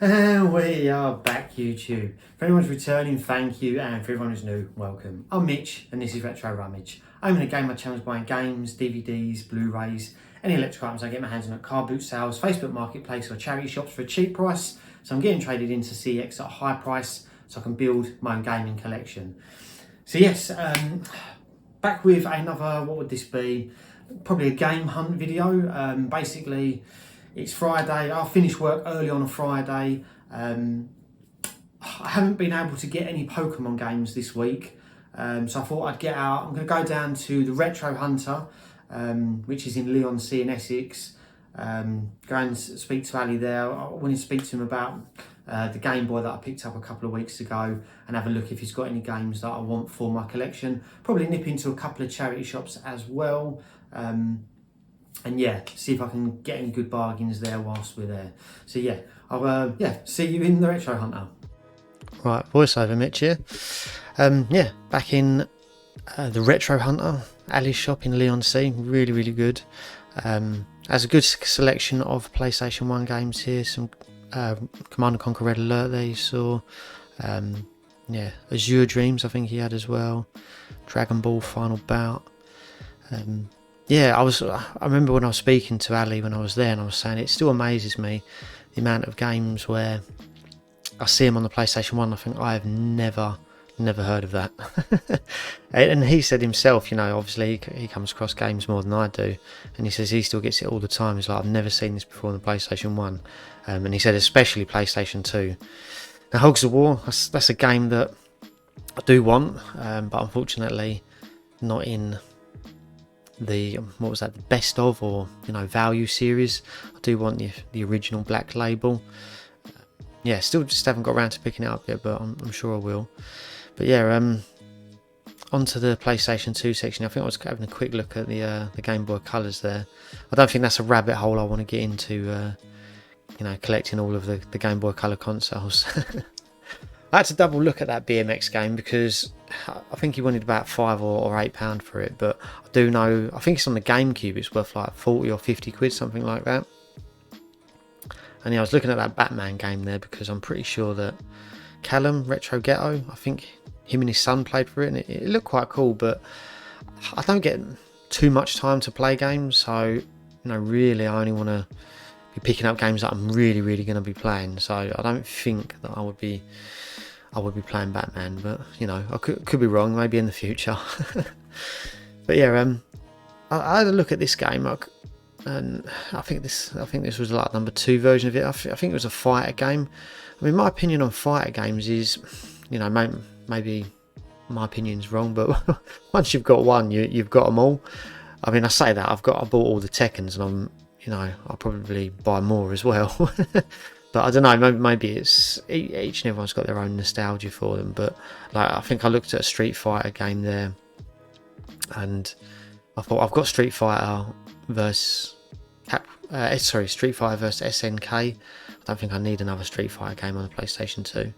And we are back, YouTube. For anyone's returning, thank you, and for everyone who's new, welcome. I'm Mitch, and this is Retro Rummage. I'm in a game I challenge buying games, DVDs, Blu-rays, any electrical items I get my hands on at car boot sales, Facebook Marketplace, or charity shops for a cheap price. So I'm getting traded into CX at a high price, so I can build my own gaming collection. So yes, back with another, what would this be? Probably a game hunt video. Basically, it's Friday. I'll finish work early on a Friday. I haven't been able to get any Pokemon games this week, so I thought I'd get out. I'm going to go down to the Retro Hunter, which is in Leigh-on-Sea in Essex. Go and speak to Ali there. I want to speak to him about the Game Boy that I picked up a couple of weeks ago and have a look if he's got any games that I want for my collection. Probably nip into a couple of charity shops as well. And yeah, see if I can get any good bargains there whilst we're there. So yeah, I'll see you in the Retro Hunter. Right, voiceover Mitch here. Yeah, back in the Retro Hunter, Ali's shop in Leigh-on-Sea. Really good. Has a good selection of PlayStation 1 games here. Some Command & Conquer Red Alert there you saw. Yeah, Azure Dreams I think he had as well. Dragon Ball Final Bout. Yeah, I remember when I was speaking to Ali when I was there, and I was saying it still amazes me the amount of games where I see him on the PlayStation 1 and I think I have never heard of that. And he said himself, you know, obviously he comes across games more than I do, and he says he still gets it all the time. He's like, I've never seen this before on the PlayStation 1. And he said especially PlayStation 2. Now Hogs of War, that's a game that I do want, but unfortunately not in the the best of, or you know, value series. I do want the original black label. Yeah, still just haven't got around to picking it up yet, but I'm sure I will. But yeah, onto the PlayStation 2 section. I think I was having a quick look at the Game Boy Colors there. I don't think that's a rabbit hole I want to get into, you know, collecting all of the Game Boy Color consoles. I had to double look at that BMX game because I think he wanted about £5 or £8 for it, but I do know, I think it's on the GameCube, it's worth like 40 or 50 quid, something like that. And yeah, I was looking at that Batman game there because I'm pretty sure that Callum, Retro Ghetto, I think him and his son played for it, and it looked quite cool, but I don't get too much time to play games, so you know, really I only want to be picking up games that I'm really going to be playing. So I don't think that I would be playing Batman, but you know, I could be wrong, maybe in the future. But yeah, I had a look at this game, and I think this was like number 2 version of it. I think it was a fighter game. I mean, my opinion on fighter games is, you know, maybe my opinion's wrong, but once you've got one, you've got them all. I mean, I say that I bought all the Tekkens, and I'll probably buy more as well. But I don't know, maybe it's each and everyone's got their own nostalgia for them. But like, I think I looked at a Street Fighter game there, and I thought, I've got Street Fighter versus SNK. I don't think I need another Street Fighter game on the PlayStation 2.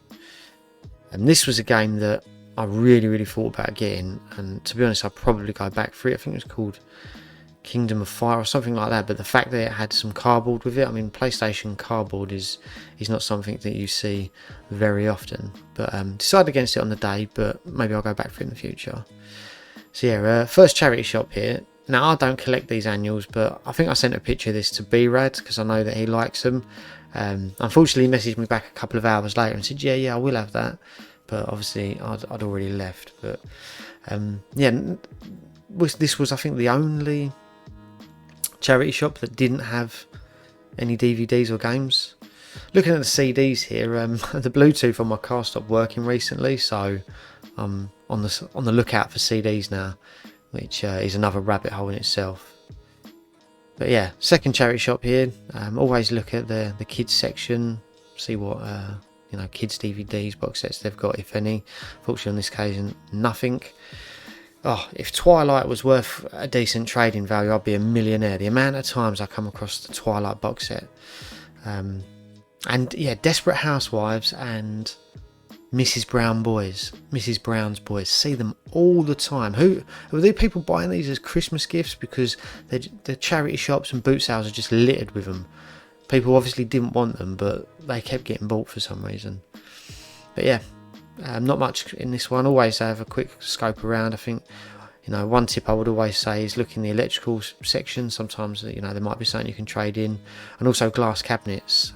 And this was a game that I really thought about getting, and to be honest, I'd probably go back for it. I think it was called Kingdom of Fire or something like that, but the fact that it had some cardboard with it, I mean, PlayStation cardboard is not something that you see very often. But decided against it on the day, but maybe I'll go back for it in the future. So yeah, first charity shop here. Now, I don't collect these annuals, but I think I sent a picture of this to B-Rad because I know that he likes them. Unfortunately, he messaged me back a couple of hours later and said, yeah, I will have that. But obviously, I'd already left. But yeah, this was, I think, the only charity shop that didn't have any DVDs or games. Looking at the CDs here, the Bluetooth on my car stopped working recently, so I'm on the lookout for CDs now, which is another rabbit hole in itself. But yeah, second charity shop here. Always look at the kids section, see what you know, kids DVDs, box sets they've got, if any. Fortunately on this occasion, nothing. Oh, if Twilight was worth a decent trading value, I'd be a millionaire. The amount of times I come across the Twilight box set. And yeah, Desperate Housewives and Mrs. Brown's Boys, see them all the time. Who are there people buying these as Christmas gifts? Because the charity shops and boot sales are just littered with them. People obviously didn't want them, but they kept getting bought for some reason. But yeah, not much in this one. Always have a quick scope around. I think, you know, one tip I would always say is look in the electrical section. Sometimes, you know, there might be something you can trade in, and also glass cabinets.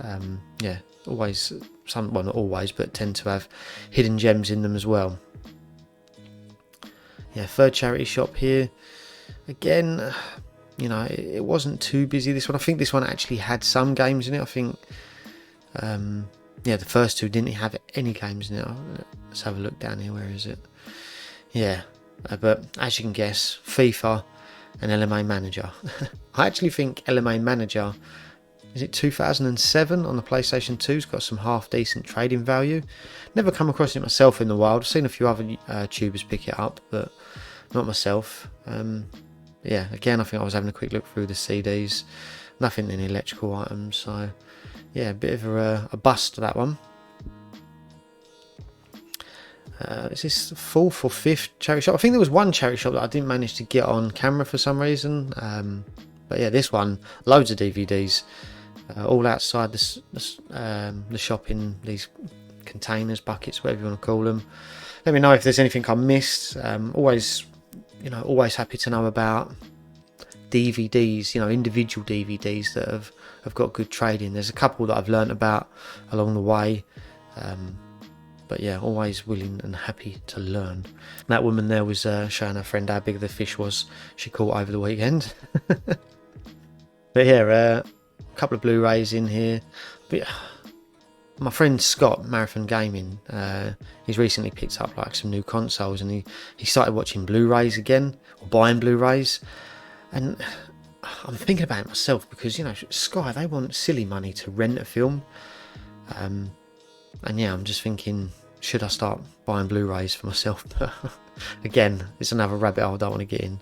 Yeah, always some, well, not always, but tend to have hidden gems in them as well. Yeah, third charity shop here. Again, you know, it wasn't too busy, this one. I think this one actually had some games in it. I think, yeah, the first two didn't have any games in it. Let's have a look down here. Where is it? Yeah, but as you can guess, FIFA and LMA Manager. I actually think LMA Manager, is it 2007 on the PlayStation 2's got some half decent trading value. Never come across it myself in the wild. I've seen a few other tubers pick it up, but not myself. Yeah, again, I think I was having a quick look through the CDs. Nothing in electrical items, so yeah, a bit of a bust to that one. Is this fourth or fifth charity shop? I think there was one charity shop that I didn't manage to get on camera for some reason. But yeah, this one, loads of DVDs, all outside the shop in these containers, buckets, whatever you want to call them. Let me know if there's anything I missed. Always, you know, always happy to know about DVDs, you know, individual DVDs that have got good trading. There's a couple that I've learnt about along the way. But yeah, always willing and happy to learn. That woman there was showing her friend how big the fish was she caught over the weekend. But yeah, a couple of Blu-rays in here. But my friend Scott, Marathon Gaming, he's recently picked up like some new consoles, and he started watching Blu-rays again, or buying Blu-rays. And I'm thinking about it myself because, you know, Sky, they want silly money to rent a film. And yeah, I'm just thinking, should I start buying Blu-rays for myself? But again, it's another rabbit hole I don't want to get in.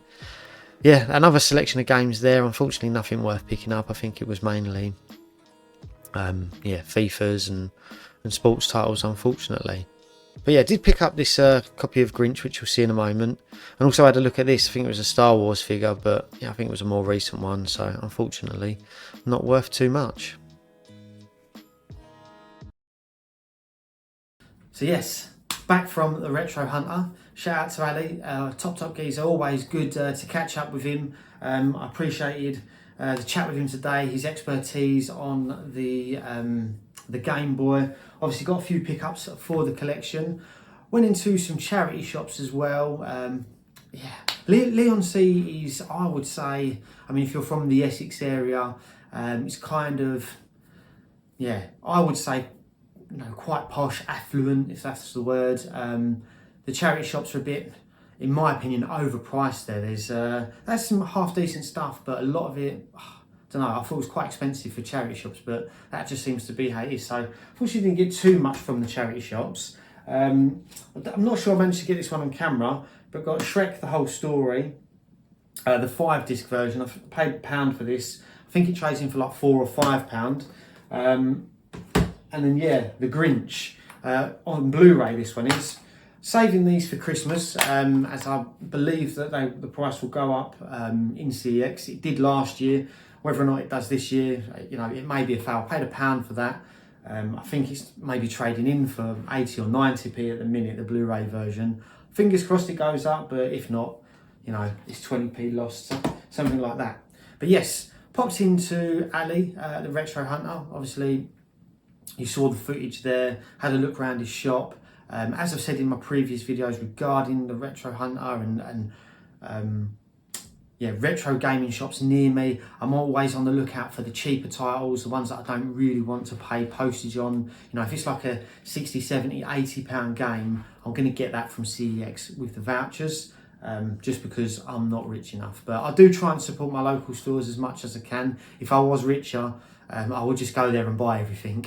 Yeah, another selection of games there. Unfortunately, nothing worth picking up. I think it was mainly, yeah, FIFAs and sports titles, unfortunately. But yeah, I did pick up this copy of Grinch, which you'll see in a moment. And also had a look at this. I think it was a Star Wars figure, but yeah, I think it was a more recent one. So unfortunately, not worth too much. So yes, back from the Retro Hunter. Shout out to Ali, top geezer. Always good to catch up with him. I appreciated the chat with him today. His expertise on the Game Boy. Obviously got a few pickups for the collection. Went into some charity shops as well. Yeah, Leigh-on-Sea is, I would say, I mean, if you're from the Essex area, it's kind of, yeah, I would say, you know, quite posh, affluent, if that's the word. The charity shops are a bit, in my opinion, overpriced there. There's some half decent stuff, but a lot of it, I don't know, I thought it was quite expensive for charity shops, but that just seems to be how it is. So unfortunately didn't get too much from the charity shops. I'm not sure I managed to get this one on camera, but got Shrek the Whole Story, the 5-disc version. I've paid £1 for this. I think it trades in for like £4 or £5. And then yeah, the Grinch on Blu-ray. This one is saving these for Christmas, as I believe that the price will go up in CEX. It did last year. Whether or not it does this year, you know, it may be a fail. I paid £1 for that. I think it's maybe trading in for 80 or 90p at the minute, the Blu-ray version. Fingers crossed it goes up, but if not, you know, it's 20p lost, something like that. But yes, popped into Ali, the Retro Hunter. Obviously, you saw the footage there, had a look around his shop. As I've said in my previous videos regarding the Retro Hunter and yeah, retro gaming shops near me, I'm always on the lookout for the cheaper titles, the ones that I don't really want to pay postage on. You know, if it's like a 60, 70, 80 pound game, I'm going to get that from CEX with the vouchers, just because I'm not rich enough. But I do try and support my local stores as much as I can. If I was richer, I would just go there and buy everything.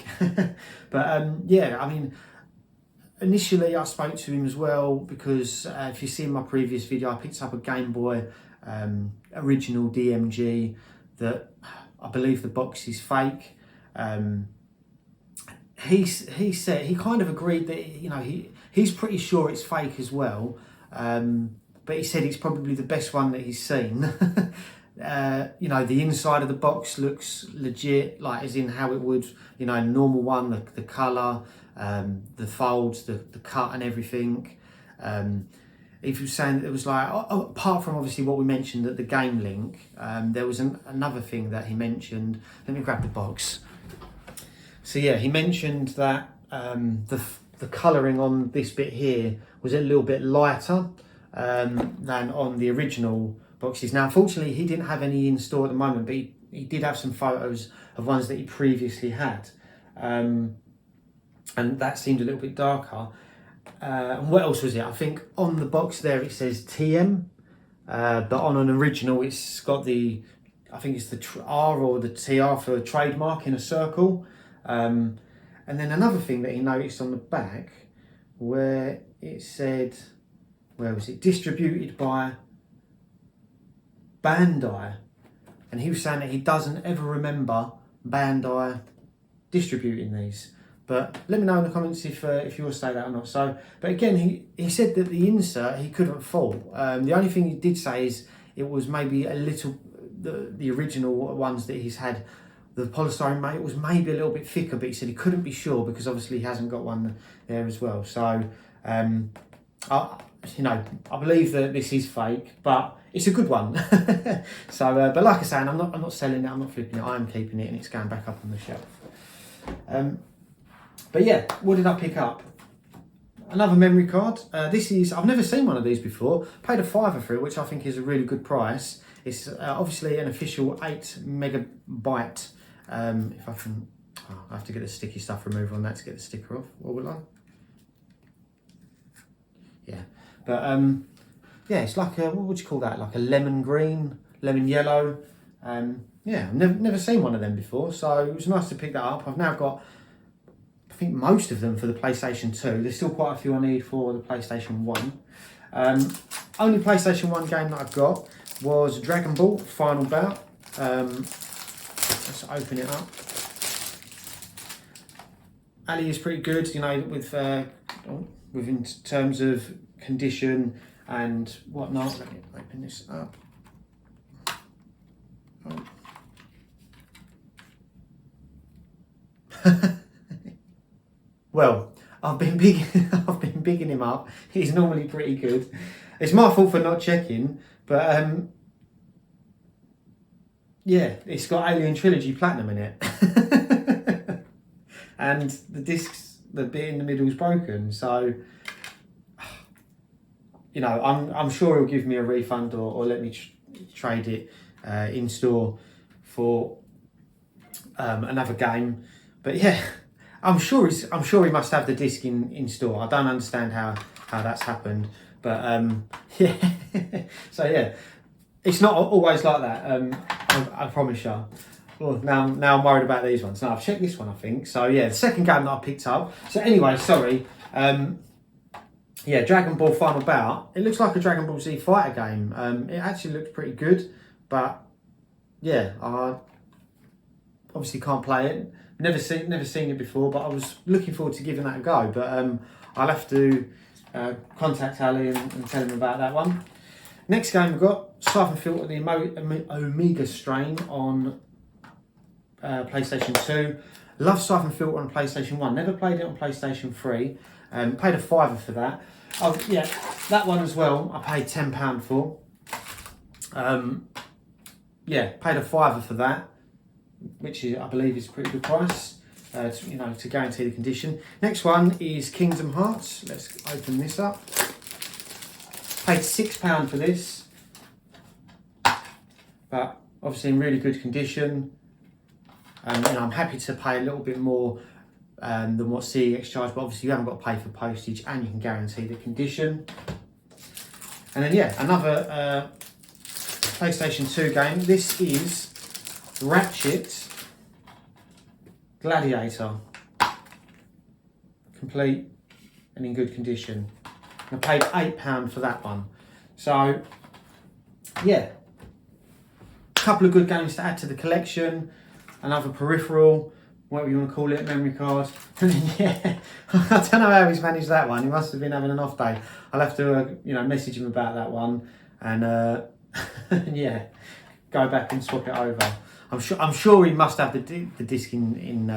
But yeah, I mean, initially I spoke to him as well because if you see in my previous video, I picked up a Game Boy original DMG that I believe the box is fake. He said, he kind of agreed that, you know, he's pretty sure it's fake as well, but he said it's probably the best one that he's seen. You know, the inside of the box looks legit, like as in how it would, you know, a normal one, the colour, the folds, the cut and everything. If you were saying that it was like, apart from obviously what we mentioned at the game link, there was another thing that he mentioned. Let me grab the box. So yeah, he mentioned that the colouring on this bit here was a little bit lighter than on the original boxes. Now, unfortunately, he didn't have any in store at the moment, but he did have some photos of ones that he previously had. And that seemed a little bit darker. And what else was it? I think on the box there it says TM, but on an original it's got the, I think it's the R or the TR for trademark in a circle. And then another thing that he noticed on the back where it said, where was it? Distributed by Bandai. And he was saying that he doesn't ever remember Bandai distributing these. But let me know in the comments if you will say that or not. So, but again, he said that the insert he couldn't fault. The only thing he did say is it was maybe a little, the original ones that he's had, the polystyrene mate was maybe a little bit thicker, but he said he couldn't be sure because obviously he hasn't got one there as well. So, you know, I believe that this is fake, but it's a good one. So, but like I say, I'm not selling it, I'm not flipping it, I am keeping it, and it's going back up on the shelf. But yeah, what did I pick up? Another memory card. This is, I've never seen one of these before. Paid a £5 for it, which I think is a really good price. It's obviously an official 8 megabyte. If I can, I have to get the sticky stuff removed on that to get the sticker off. What will I? Yeah, but yeah, it's like a, what would you call that? Like a lemon green, lemon yellow. Yeah, I've never seen one of them before, so it was nice to pick that up. I've now got, I think, most of them for the PlayStation 2. There's still quite a few I need for the PlayStation 1. Only PlayStation 1 game that I've got was Dragon Ball Final Bout. Let's open it up. Ali is pretty good, you know, with in terms of condition and whatnot. Let me open this up. Oh. Well, I've been bigging him up. He's normally pretty good. It's my fault for not checking, but yeah, it's got Alien Trilogy Platinum in it, and the discs, the bit in the middle is broken. So, you know, I'm sure he'll give me a refund or let me trade it in store for another game. But yeah. I'm sure he must have the disc in store. I don't understand how that's happened, but yeah. So yeah, it's not always like that. I promise you. Oh, now I'm worried about these ones. Now I've checked this one, I think. So yeah, the second game that I picked up. So anyway, sorry. Yeah, Dragon Ball Final Bout. It looks like a Dragon Ball Z fighter game. It actually looks pretty good, but yeah, I obviously can't play it. Never seen it before, but I was looking forward to giving that a go. But I'll have to contact Ali and tell him about that one. Next game we've got Siphon Filter, the Omega Strain on PlayStation 2. Love Siphon Filter on PlayStation 1. Never played it on PlayStation 3. Paid a £5 for that. Yeah, that one as well. I paid £10 for. Yeah, paid a £5 for that, which is, I believe, is a pretty good price, you know, to guarantee the condition. Next one is Kingdom Hearts. Let's open this up. Paid £6 for this, but obviously in really good condition. You know, I'm happy to pay a little bit more than what CEX charged, but obviously you haven't got to pay for postage and you can guarantee the condition. And then yeah, another PlayStation 2 game. This is Ratchet Gladiator, complete and in good condition. I paid £8 for that one. So yeah, a couple of good games to add to the collection. Another peripheral, whatever you want to call it, memory card. And then, yeah, I don't know how he's managed that one. He must have been having an off day. I'll have to you know, message him about that one. And yeah, go back and swap it over. I'm sure he must have the disc in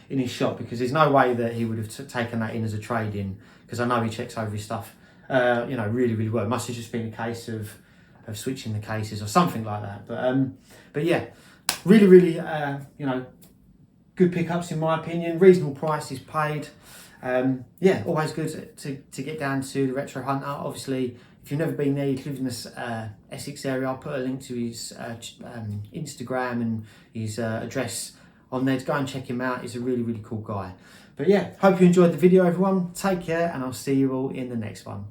his shop, because there's no way that he would have taken that in as a trade-in, because I know he checks over his stuff, really, really well. It must have just been a case of switching the cases or something like that. But yeah, really, really, good pickups in my opinion. Reasonable prices paid. Yeah, always good to get down to the Retro Hunter. Obviously, if you've never been there, you live in this Essex area, I'll put a link to his Instagram and his address on there to go and check him out. He's a really, really cool guy. But yeah, hope you enjoyed the video, everyone. Take care, and I'll see you all in the next one.